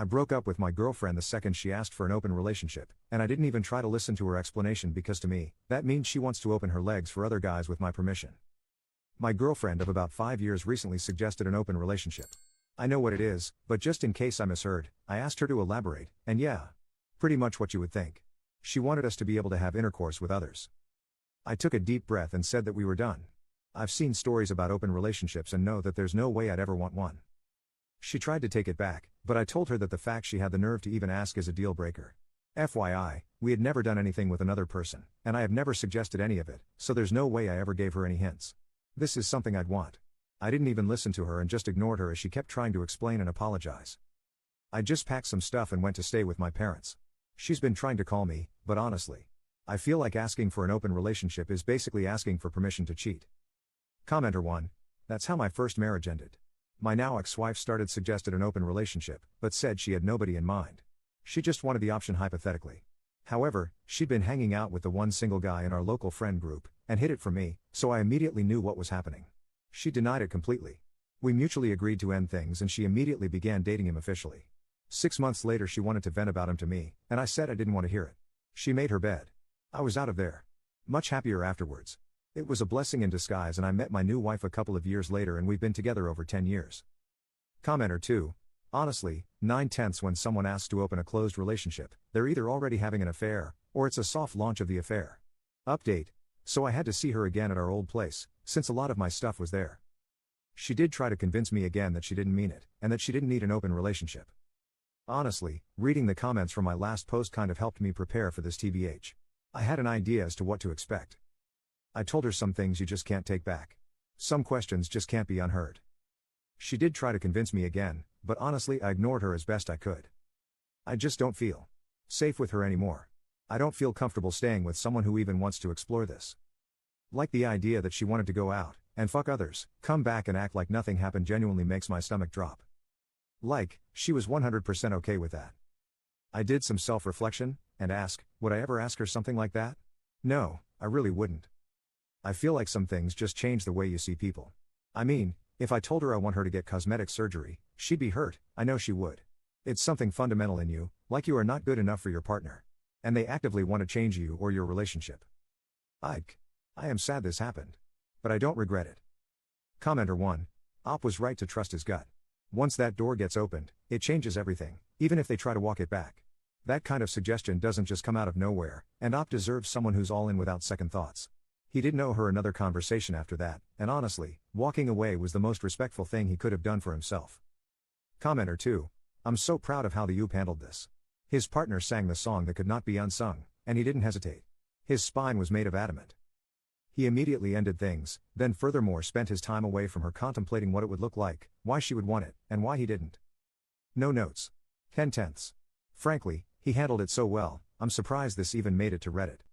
I broke up with my girlfriend the second she asked for an open relationship, and I didn't even try to listen to her explanation because to me, that means she wants to open her legs for other guys with my permission. My girlfriend of about 5 years recently suggested an open relationship. I know what it is, but just in case I misheard, I asked her to elaborate, and yeah. Pretty much what you would think. She wanted us to be able to have intercourse with others. I took a deep breath and said that we were done. I've seen stories about open relationships and know that there's no way I'd ever want one. She tried to take it back, but I told her that the fact she had the nerve to even ask is a deal breaker. FYI, we had never done anything with another person, and I have never suggested any of it, so there's no way I ever gave her any hints. This is something I'd want. I didn't even listen to her and just ignored her as she kept trying to explain and apologize. I just packed some stuff and went to stay with my parents. She's been trying to call me, but honestly, I feel like asking for an open relationship is basically asking for permission to cheat. Commenter 1. That's how my first marriage ended. My now ex-wife suggested an open relationship, but said she had nobody in mind. She just wanted the option hypothetically. However, she'd been hanging out with the one single guy in our local friend group, and hid it from me, so I immediately knew what was happening. She denied it completely. We mutually agreed to end things and she immediately began dating him officially. 6 months later she wanted to vent about him to me, and I said I didn't want to hear it. She made her bed. I was out of there. Much happier afterwards. It was a blessing in disguise and I met my new wife a couple of years later and we've been together over 10 years. Commenter 2. Honestly, 9/10 when someone asks to open a closed relationship, they're either already having an affair, or it's a soft launch of the affair. Update. So I had to see her again at our old place, since a lot of my stuff was there. She did try to convince me again that she didn't mean it, and that she didn't need an open relationship. Honestly, reading the comments from my last post kind of helped me prepare for this TBH. I had an idea as to what to expect. I told her some things you just can't take back. Some questions just can't be unheard. She did try to convince me again, but honestly I ignored her as best I could. I just don't feel safe with her anymore. I don't feel comfortable staying with someone who even wants to explore this. Like the idea that she wanted to go out, and fuck others, come back and act like nothing happened genuinely makes my stomach drop. Like, she was 100% okay with that. I did some self-reflection, and ask, would I ever ask her something like that? No, I really wouldn't. I feel like some things just change the way you see people. I mean, if I told her I want her to get cosmetic surgery, she'd be hurt, I know she would. It's something fundamental in you, like you are not good enough for your partner. And they actively want to change you or your relationship. I am sad this happened. But I don't regret it. Commenter 1. Op was right to trust his gut. Once that door gets opened, it changes everything, even if they try to walk it back. That kind of suggestion doesn't just come out of nowhere, and Op deserves someone who's all in without second thoughts. He didn't owe her another conversation after that, and honestly, walking away was the most respectful thing he could have done for himself. Commenter 2. I'm so proud of how the Oop handled this. His partner sang the song that could not be unsung, and he didn't hesitate. His spine was made of adamant. He immediately ended things, then furthermore spent his time away from her contemplating what it would look like, why she would want it, and why he didn't. No notes. 10/10. Frankly, he handled it so well, I'm surprised this even made it to Reddit.